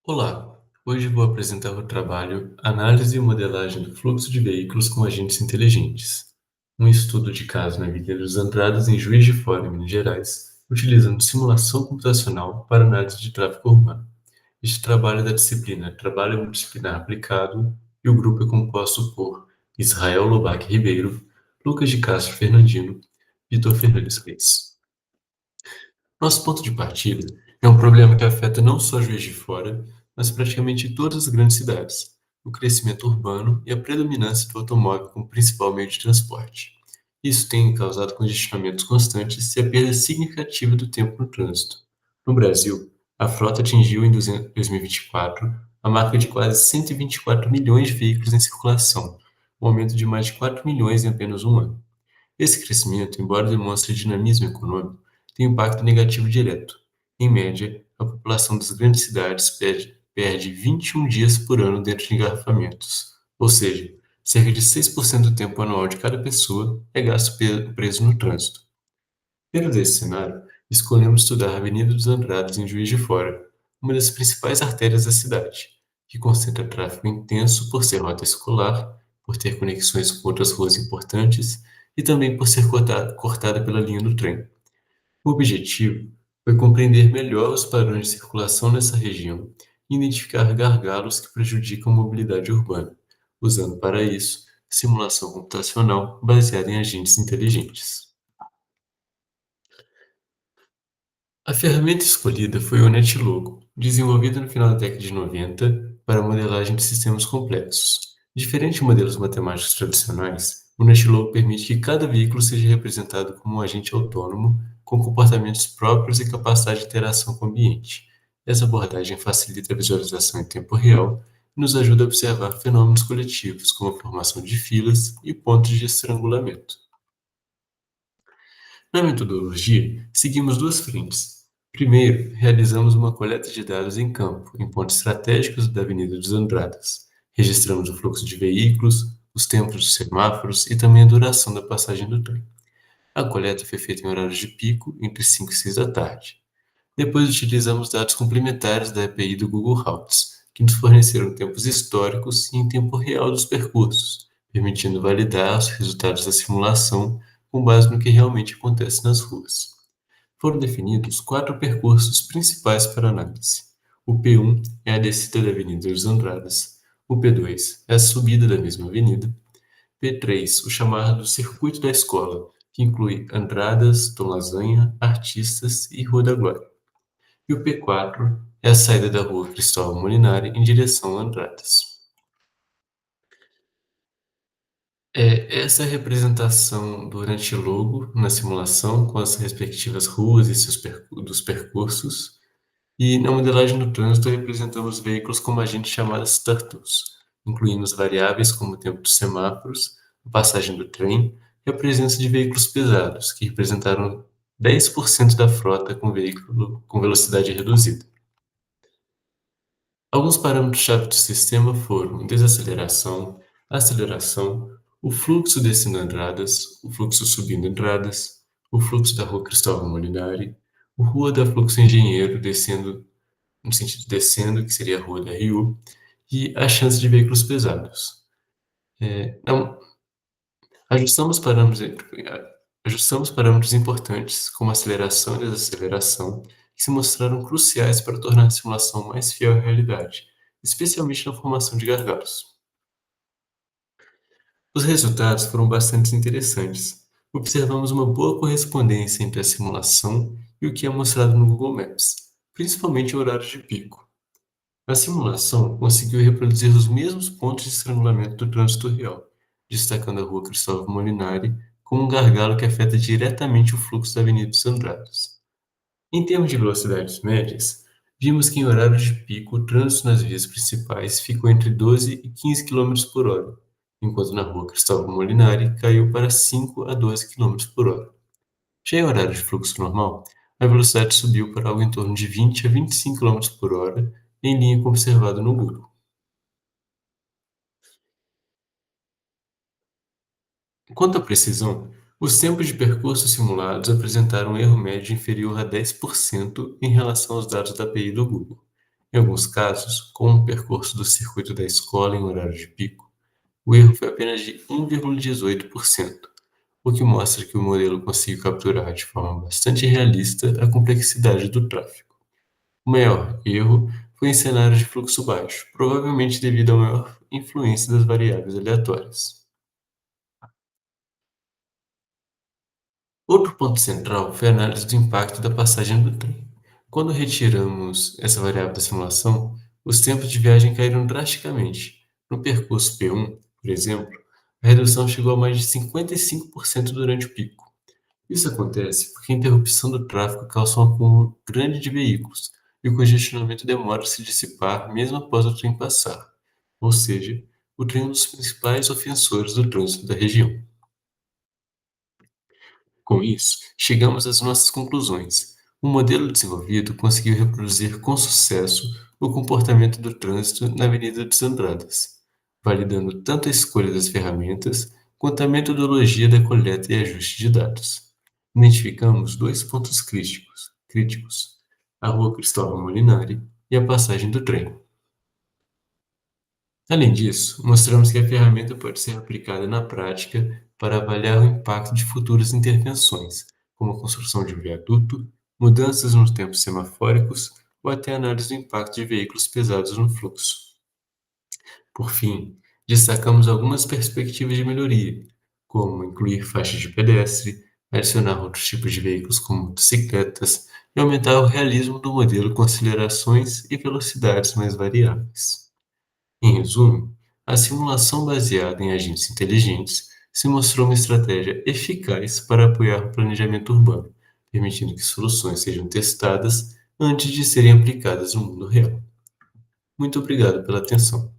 Olá, hoje vou apresentar o trabalho Análise e Modelagem do Fluxo de Veículos com Agentes Inteligentes, um estudo de caso na Avenida dos Andradas, em Juiz de Fora, Minas Gerais, utilizando simulação computacional para análise de tráfego urbano. Este trabalho é da disciplina Trabalho Multidisciplinar Aplicado e o grupo é composto por Israel Lobac Ribeiro, Lucas de Castro Fernandino, Vitor Fernandes Reis. Nosso ponto de partida é um problema que afeta não só Juiz de Fora, mas praticamente todas as grandes cidades: o crescimento urbano e a predominância do automóvel como principal meio de transporte. Isso tem causado congestionamentos constantes e a perda significativa do tempo no trânsito. No Brasil, a frota atingiu em 2024 a marca de quase 124 milhões de veículos em circulação, um aumento de mais de 4 milhões em apenas um ano. Esse crescimento, embora demonstre dinamismo econômico, tem impacto negativo direto. Em média, a população das grandes cidades perde 21 dias por ano dentro de engarrafamentos, ou seja, cerca de 6% do tempo anual de cada pessoa é gasto preso no trânsito. Dentro desse cenário, escolhemos estudar a Avenida dos Andradas em Juiz de Fora, uma das principais artérias da cidade, que concentra tráfego intenso por ser rota escolar, por ter conexões com outras ruas importantes e também por ser cortada pela linha do trem. O objetivo foi compreender melhor os padrões de circulação nessa região e identificar gargalos que prejudicam a mobilidade urbana, usando para isso simulação computacional baseada em agentes inteligentes. A ferramenta escolhida foi o NetLogo, desenvolvida no final da década de 90 para a modelagem de sistemas complexos. Diferente de modelos matemáticos tradicionais, o NetLogo permite que cada veículo seja representado como um agente autônomo, com comportamentos próprios e capacidade de interação com o ambiente. Essa abordagem facilita a visualização em tempo real e nos ajuda a observar fenômenos coletivos, como a formação de filas e pontos de estrangulamento. Na metodologia, seguimos duas frentes. Primeiro, realizamos uma coleta de dados em campo, em pontos estratégicos da Avenida dos Andradas. Registramos o fluxo de veículos, os tempos dos semáforos e também a duração da passagem do trem. A coleta foi feita em horários de pico, entre 5 e 6 da tarde. Depois utilizamos dados complementares da API do Google Routes, que nos forneceram tempos históricos e em tempo real dos percursos, permitindo validar os resultados da simulação com base no que realmente acontece nas ruas. Foram definidos quatro percursos principais para análise. O P1 é a descida da Avenida dos Andradas, o P2 é a subida da mesma avenida, P3, o chamado Circuito da Escola, que inclui Andradas, Tom Lasanha, Artistas e Rua da Glória. E o P4 é a saída da Rua Cristóvão Molinari em direção a Andradas. Essa é a representação do antilogo na simulação, com as respectivas ruas e dos percursos. E na modelagem do trânsito, representamos veículos como agentes chamados turtles, incluindo as variáveis como o tempo dos semáforos, a passagem do trem e a presença de veículos pesados, que representaram 10% da frota com veículo com velocidade reduzida. Alguns parâmetros-chave do sistema foram desaceleração, aceleração, o fluxo descendo Andradas, o fluxo subindo Andradas, o fluxo da Rua Cristóvão Molinari, o Rua da Fluxo Engenheiro descendo, no sentido descendo, que seria a Rua da Rio, e a chance de veículos pesados. Não, ajustamos parâmetros, ajustamos parâmetros importantes, como aceleração e desaceleração, que se mostraram cruciais para tornar a simulação mais fiel à realidade, especialmente na formação de gargalos. Os resultados foram bastante interessantes. Observamos uma boa correspondência entre a simulação e o que é mostrado no Google Maps, principalmente em horários de pico. A simulação conseguiu reproduzir os mesmos pontos de estrangulamento do trânsito real, destacando a Rua Cristóvão Molinari como um gargalo que afeta diretamente o fluxo da Avenida dos Andradas. Em termos de velocidades médias, vimos que em horários de pico o trânsito nas vias principais ficou entre 12 e 15 km por hora, enquanto na Rua Cristóvão Molinari caiu para 5 a 12 km por hora. Já em horário de fluxo normal, a velocidade subiu para algo em torno de 20 a 25 km por hora, em linha com o observado no Google. Quanto à precisão, os tempos de percurso simulados apresentaram um erro médio inferior a 10% em relação aos dados da API do Google. Em alguns casos, como o percurso do circuito da escola em horário de pico, o erro foi apenas de 1,18%, o que mostra que o modelo conseguiu capturar de forma bastante realista a complexidade do tráfego. O maior erro foi em cenários de fluxo baixo, provavelmente devido à maior influência das variáveis aleatórias. Outro ponto central foi a análise do impacto da passagem do trem. Quando retiramos essa variável da simulação, os tempos de viagem caíram drasticamente. No percurso P1, por exemplo, a redução chegou a mais de 55% durante o pico. Isso acontece porque a interrupção do tráfego causa um acúmulo grande de veículos e o congestionamento demora a se dissipar mesmo após o trem passar. Ou seja, o trem é um dos principais ofensores do trânsito da região. Com isso, chegamos às nossas conclusões. O modelo desenvolvido conseguiu reproduzir com sucesso o comportamento do trânsito na Avenida dos Andradas, validando tanto a escolha das ferramentas quanto a metodologia da coleta e ajuste de dados. Identificamos dois pontos críticos: a Rua Cristóvão Molinari e a passagem do trem. Além disso, mostramos que a ferramenta pode ser aplicada na prática para avaliar o impacto de futuras intervenções, como a construção de um viaduto, mudanças nos tempos semafóricos ou até análise do impacto de veículos pesados no fluxo. Por fim, destacamos algumas perspectivas de melhoria, como incluir faixas de pedestre, adicionar outros tipos de veículos como motocicletas e aumentar o realismo do modelo com acelerações e velocidades mais variáveis. Em resumo, a simulação baseada em agentes inteligentes se mostrou uma estratégia eficaz para apoiar o planejamento urbano, permitindo que soluções sejam testadas antes de serem aplicadas no mundo real. Muito obrigado pela atenção.